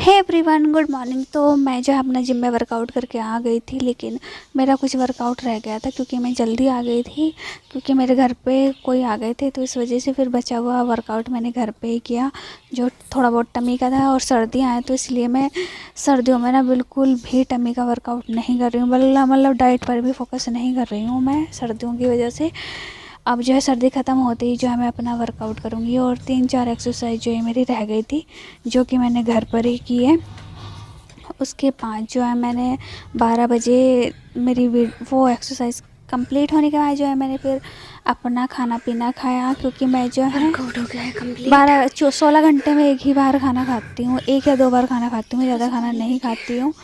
Hey everyone, good morning. तो मैं जो है अपना जिम में वर्कआउट करके आ गई थी, लेकिन मेरा कुछ वर्कआउट रह गया था क्योंकि मैं जल्दी आ गई थी, क्योंकि मेरे घर पे कोई आ गए थे। तो इस वजह से फिर बचा हुआ वर्कआउट मैंने घर पे ही किया, जो थोड़ा बहुत टमी का था। और सर्दियाँ आए तो इसलिए मैं सर्दियों में ना बिल्कुल भी टमी का वर्कआउट नहीं कर रही हूँ, मतलब डाइट पर भी फोकस नहीं कर रही हूँ मैं सर्दियों की वजह से। अब जो है सर्दी ख़त्म होते ही जो है मैं अपना वर्कआउट करूँगी। और 3-4 एक्सरसाइज जो है मेरी रह गई थी, जो कि मैंने घर पर ही की है। उसके बाद जो है मैंने 12 बजे मेरी वो एक्सरसाइज कंप्लीट होने के बाद जो है मैंने फिर अपना खाना पीना खाया, क्योंकि मैं जो है वर्कआउट हो गया है कंप्लीट। 16 घंटे में एक ही बार खाना खाती हूँ, 1 या 2 बार खाना खाती हूँ, ज़्यादा खाना नहीं खाती हूँ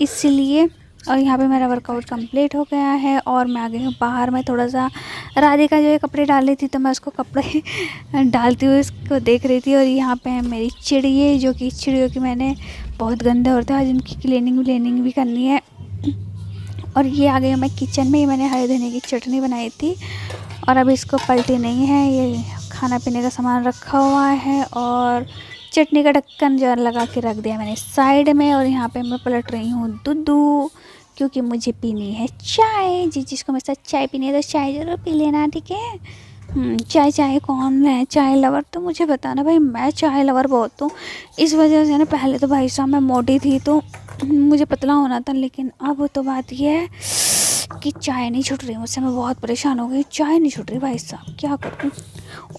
इसलिए। और यहाँ पे मेरा वर्कआउट कंप्लीट हो गया है और मैं आ गई हूँ बाहर। मैं थोड़ा सा राधिका जो है कपड़े डाल रही थी, तो मैं उसको कपड़े डालती हुई उसको देख रही थी। और यहाँ पे है मेरी चिड़िए, जो कि चिड़ियों की मैंने बहुत गंदे होते हैं, आज इनकी क्लीनिंग भी करनी है। और ये आ गई मैं किचन में। मैंने हरे धनिया की चटनी बनाई थी और अभी इसको पलटी नहीं है, ये खाना पीने का सामान रखा हुआ है। और चटनी का ढक्कन जो लगा के रख दिया मैंने साइड में। और यहाँ पे मैं पलट रही हूँ दूध, क्योंकि मुझे पीनी है चाय। जिसको मेरे साथ चाय पीनी है तो चाय ज़रूर पी लेना, ठीक है। चाय कौन है चाय लवर, तो मुझे बताना भाई। मैं चाय लवर बहुत हूँ, इस वजह से ना पहले तो भाई साहब मैं मोटी थी तो मुझे पतला होना था, लेकिन अब तो बात ये है कि चाय नहीं छूट रही मुझसे। मैं बहुत परेशान हो गई, चाय नहीं छूट रही भाई साहब, क्या करूँ।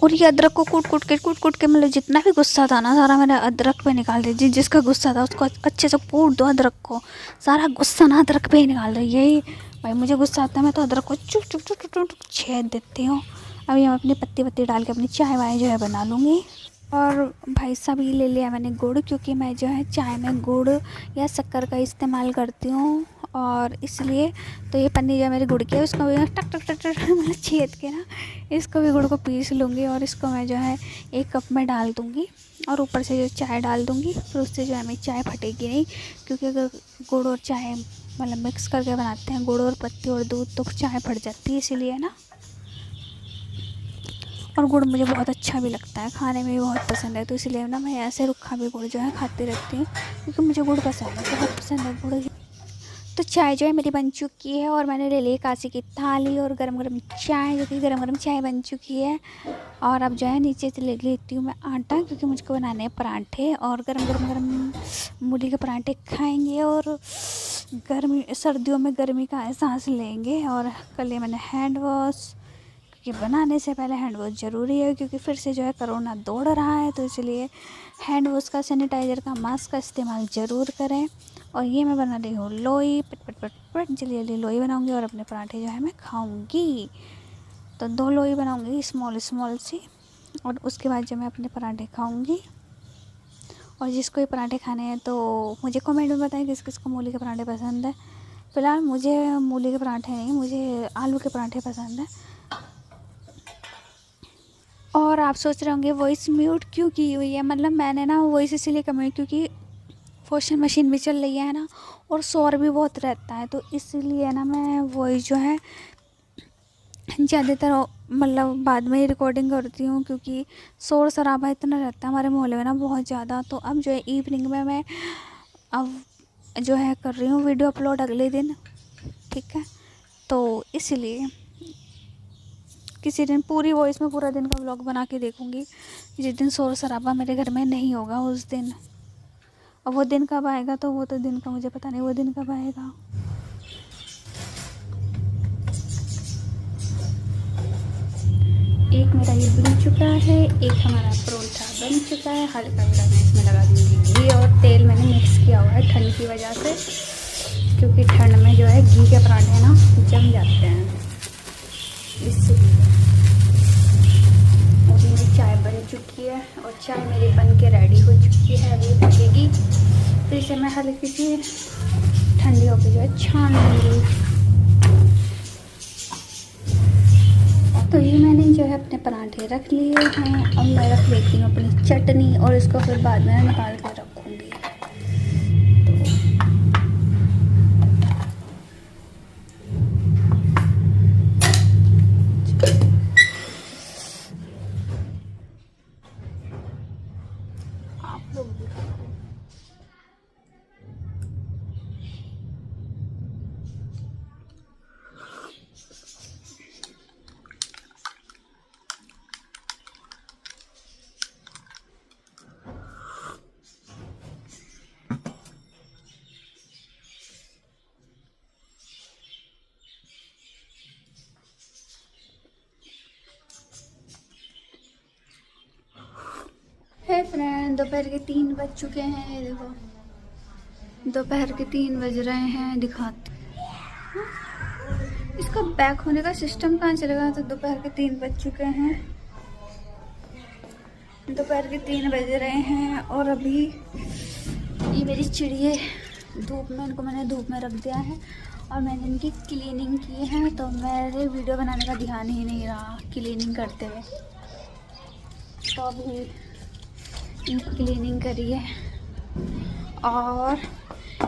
और ये अदरक को कूट के मतलब जितना भी गुस्सा था ना सारा मैंने अदरक पे निकाल दिया। जिसका गुस्सा था उसको अच्छे से कूट दो अदरक को, सारा गुस्सा ना अदरक पे ही निकाल दो। यही भाई, मुझे गुस्सा आता है मैं तो अदरक को चुप चुप चुप चुप चुप छेद देती हूँ। अभी हम अपनी पत्ती डाल के अपनी चाय वाय जो है बना लूँगी। और भाई साहब ये ले लिया मैंने गुड़, क्योंकि मैं जो है चाय में गुड़ या शक्कर का इस्तेमाल करती हूँ, और इसलिए तो ये पन्नी जो है मेरी गुड़ की है, उसको भी टक टक टक टक मतलब छेद के ना इसको भी गुड़ को पीस लूँगी। और इसको मैं जो है 1 कप में डाल दूँगी और ऊपर से जो चाय डाल दूँगी। फिर उससे जो है मेरी चाय फटेगी नहीं, क्योंकि अगर गुड़ और चाय मतलब मिक्स करके बनाते हैं, गुड़ और पत्ती और दूध, तो चाय फट जाती है, इसीलिए ना। और गुड़ मुझे बहुत अच्छा भी लगता है, खाने में भी बहुत पसंद है, तो इसलिए ना मैं ऐसे रूखा भी गुड़ जो है खाती रहती हूँ, क्योंकि मुझे गुड़ पसंद है, बहुत पसंद है गुड़। तो चाय जो है मेरी बन चुकी है और मैंने ले ली कांसी की थाली और गरम गरम चाय, जो कि गरम गरम चाय बन चुकी है। और अब जो है नीचे से ले लेती हूँ मैं आटा, क्योंकि मुझको बनाने हैं पराठे, और गरम मूली के पराठे खाएंगे और गर्मी सर्दियों में गर्मी का एहसास लेंगे। और कर लिया मैंने हैंड वॉश, क्योंकि बनाने से पहले हैंड वॉश ज़रूरी है, क्योंकि फिर से जो है कोरोना दौड़ रहा है, तो इसलिए हैंड वॉश का, सैनिटाइज़र का, मास्क का इस्तेमाल ज़रूर करें। और ये मैं बना रही हूँ लोई, पट पट पट पट जल्दी लोई बनाऊँगी और अपने पराठे जो है मैं खाऊँगी। तो 2 लोई बनाऊँगी स्मॉल सी, और उसके बाद जो मैं अपने पराठे खाऊँगी। और जिसको ये पराठे खाने हैं तो मुझे कमेंट में बताएं किस किस को मूली के पराठे पसंद है। फ़िलहाल मुझे मूली के पराठे नहीं, मुझे आलू के पराठे पसंद है। और आप सोच रहे होंगे वॉइस म्यूट क्यों की हुई है, मतलब मैंने ना वॉइस इसीलिए कमी, क्योंकि वॉशिंग मशीन भी चल रही है ना, और शोर भी बहुत रहता है, तो इसलिए ना मैं वॉइस जो है ज़्यादातर मतलब बाद में ही रिकॉर्डिंग करती हूँ, क्योंकि शोर शराबा इतना रहता है हमारे मोहल्ले में ना बहुत ज़्यादा। तो अब जो है इवनिंग में मैं अब जो है कर रही हूँ वीडियो अपलोड अगले दिन, ठीक है। तो इसलिए किसी दिन पूरी वॉइस में पूरा दिन का व्लॉग बना के देखूँगी, जिस दिन शोर शराबा मेरे घर में नहीं होगा उस दिन। अब वो दिन कब आएगा, तो वो तो दिन का मुझे पता नहीं, वो दिन कब आएगा। एक मेरा ये बन चुका है, एक हमारा परोठा बन चुका है। हल्का हल्का मैं इसमें लगा दूँगी घी, और तेल मैंने मिक्स किया हुआ है ठंड की वजह से, क्योंकि ठंड में जो है घी के पराठे ना जम जाते हैं, इसलिए। और मेरी चाय बन चुकी है, और चाय मेरी बन के रेडी हो चुकी है, अभी लगेगी। फिर इसे मैं हल्की सी ठंडी होकर जो है छान लूँगी। तो ये मैंने जो है अपने पराठे रख लिए हैं। अब मैं रख लेती हूँ अपनी चटनी, और इसको फिर बाद में निकाल कर रखूँगी। आप लोग भी दोपहर के 3 बज चुके हैं। ये देखो दोपहर के 3 बज रहे हैं। दिखाते इसका बैक होने का सिस्टम कहाँ चलेगा। तो दोपहर के 3 बज चुके हैं। दोपहर के 3 बज रहे हैं और अभी ये मेरी चिड़िए धूप में, इनको मैंने धूप में रख दिया है और मैंने इनकी क्लीनिंग की है। तो मेरे वीडियो बनाने का ध्यान ही नहीं रहा क्लीनिंग करते हुए। तो अभी इनकी क्लीनिंग करी है और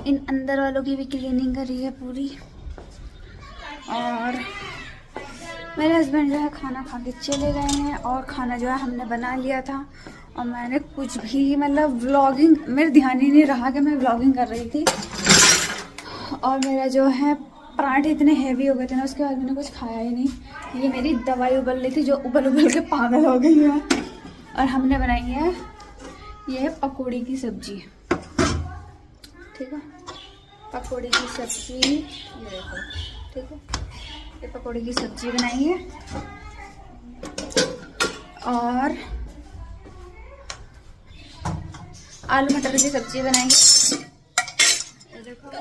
इन अंदर वालों की भी क्लीनिंग करी है पूरी। और मेरे हस्बैंड जो है खाना खा के चले गए हैं और खाना जो है हमने बना लिया था। और मैंने कुछ भी मतलब व्लॉगिंग, मेरे ध्यान ही नहीं रहा कि मैं व्लॉगिंग कर रही थी। और मेरा जो है पराठे इतने हैवी हो गए थे ना, उसके बाद मैंने कुछ खाया ही नहीं। ये मेरी दवाई उबल रही थी जो उबल उबल के पागल हो गई है। और हमने बनाई है ये पकौड़ी की सब्जी, ठीक है, पकौड़ी की सब्जी। ये देखो, ठीक है, ये पकौड़ी की सब्जी बनाई है और आलू मटर की सब्जी बनाई है। ये देखो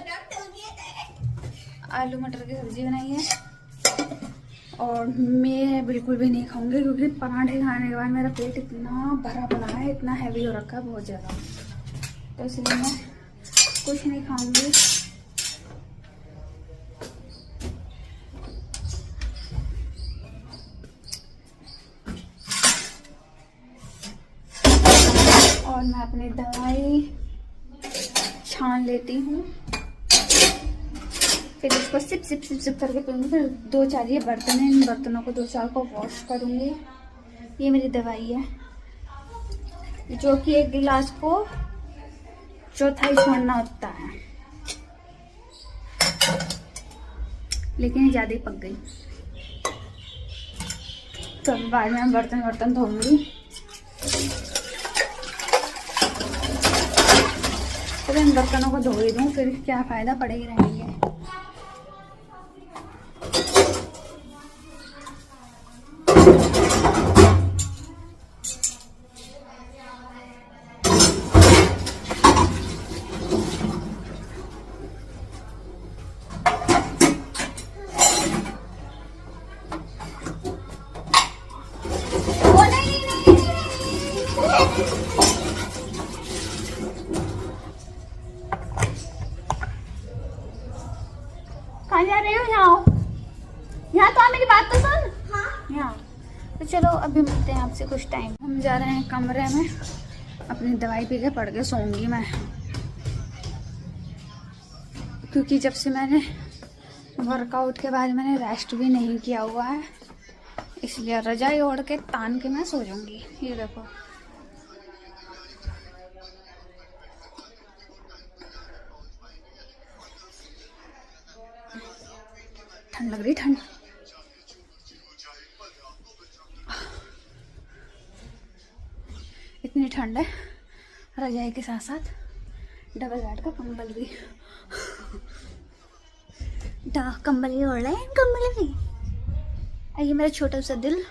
आलू मटर की सब्जी बनाई है। और मैं बिल्कुल भी नहीं खाऊंगी क्योंकि पराठे खाने के बाद मेरा पेट इतना भरा पड़ा है, इतना हैवी हो रखा है बहुत ज़्यादा। तो इसलिए मैं कुछ नहीं खाऊंगी। और मैं अपनी दवाई छान लेती हूँ, फिर इसको सिप सिप सिप सिप करके पीऊँगी। फिर 2-4 ये बर्तन हैं, इन बर्तनों को 2-4 को वॉश करूँगी। ये मेरी दवाई है जो कि 1 गिलास को चौथाई छोड़ना होता है, लेकिन ज़्यादा ही पक गई। तो बाद में बर्तन धोऊंगी। तो इन बर्तनों को धो ही दूँ, फिर क्या फ़ायदा, पड़े ही रहेंगे। कहाँ जा रहे हो? यहाँ तो मेरी बात तो सुन। हाँ। यहाँ तो चलो अभी मिलते हैं आपसे कुछ टाइम। हम जा रहे हैं कमरे में, अपनी दवाई पी के पड़ के सोऊंगी मैं, क्योंकि जब से मैंने वर्कआउट के बाद मैंने रेस्ट भी नहीं किया हुआ है, इसलिए रजाई ओढ़ के तान के मैं सो जाऊंगी। ये देखो ठंड लग रही, ठंड। इतनी ठंड है, रजाई के साथ साथ डबल बेड का कंबल भी। कंबल भी ओढ़ रहे हैं, कंबल भी। ये मेरा छोटा सा दिल।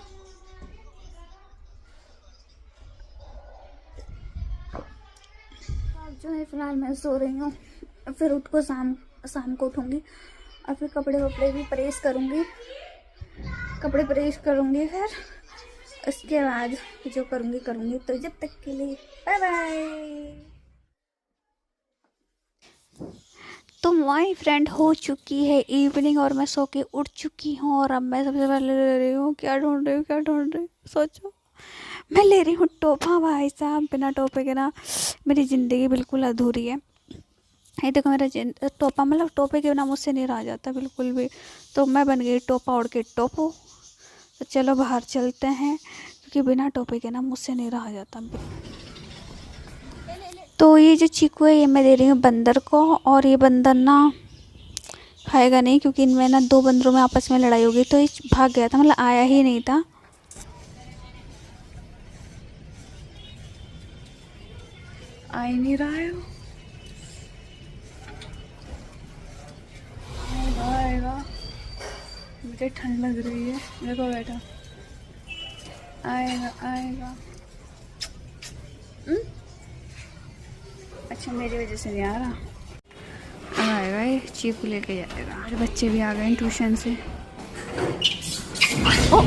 अब जो है फिलहाल मैं सो रही हूँ, फिर उठ को शाम को उठूँगी और फिर कपड़े वपड़े भी प्रेस करूँगी, फिर उसके बाद जो करूँगी। तो जब तक के लिए बाय बाय। तो माय फ्रेंड हो चुकी है इवनिंग और मैं सो के उठ चुकी हूँ। और अब मैं सबसे पहले ले रही हूँ, क्या ढूंढ रही हूँ सोचो, मैं ले रही हूँ टोपा। भाई साहब बिना टोपे के ना मेरी ज़िंदगी बिल्कुल अधूरी है। ये देखो मेरा टोपा, मतलब टोपे के बिना मुझसे नहीं रहा जाता बिल्कुल भी। तो मैं बन गई टोपा ओढ़ के टोपो। तो चलो बाहर चलते हैं, क्योंकि बिना टोपे के ना मुझसे नहीं रहा जाता। तो ये जो चीकू है ये मैं दे रही हूँ बंदर को, और ये बंदर ना खाएगा नहीं, क्योंकि इनमें ना 2 बंदरों में आपस में लड़ाई हो गई। तो ये भाग गया था, मतलब आया ही नहीं था। आ ही नहीं रहा है वो। आएगा, मुझे ठंड लग रही है। देखो बेटा, आएगा। अच्छा मेरी वजह से नहीं आ रहा। अब आएगा ये चीकू लेके जाएगा। मेरे बच्चे भी आ गए हैं ट्यूशन से। ओ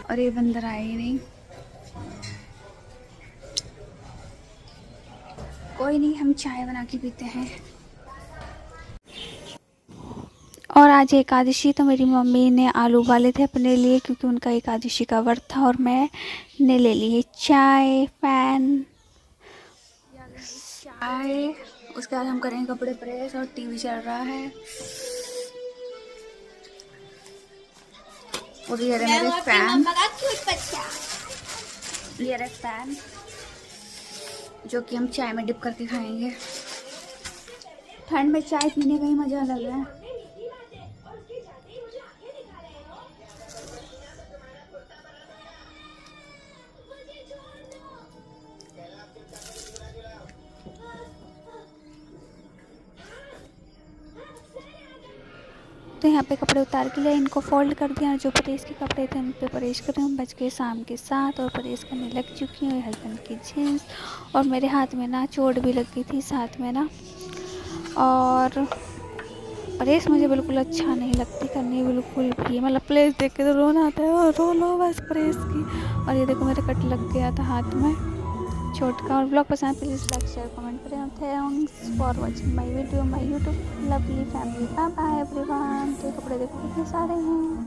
और ये बंदर आए ही नहीं। कोई नहीं, हम चाय बना के पीते हैं। और आज एकादशी तो मेरी मम्मी ने आलू उबाले थे अपने लिए, क्योंकि उनका एकादशी का व्रत था। और मैंने ले ली है चाय, फैन, चाय। उसके बाद हम करेंगे कपड़े प्रेस और टीवी चल रहा है। और ये रहे मेरे फैन, ये रहे फैन जो कि हम चाय में डिप करके खाएंगे। ठंड में चाय पीने का ही मज़ा अलग है। तो यहाँ पे कपड़े उतार के लिए इनको फोल्ड कर दिया। जो प्रेस के कपड़े थे उन पे प्रेस कर रही हूँ। बज के शाम के 7 और प्रेस करने लग चुकी हूँ। हस्बैंड की जीन्स और मेरे हाथ में ना चोट भी लग गई थी साथ में ना। और प्रेस मुझे बिल्कुल अच्छा नहीं लगती करनी, बिल्कुल भी। मतलब प्रेस देख के तो रोना आता है, और रो लो बस प्रेस की। और ये देखो मेरे कट लग गया था हाथ में चोट का। और ब्लॉग पसंद प्लीज़ लाइक शेयर कमेंट करें। Thanks for watching my video, my YouTube lovely family. Bye bye everyone. तो कपड़े देखो कितने सारे हैं।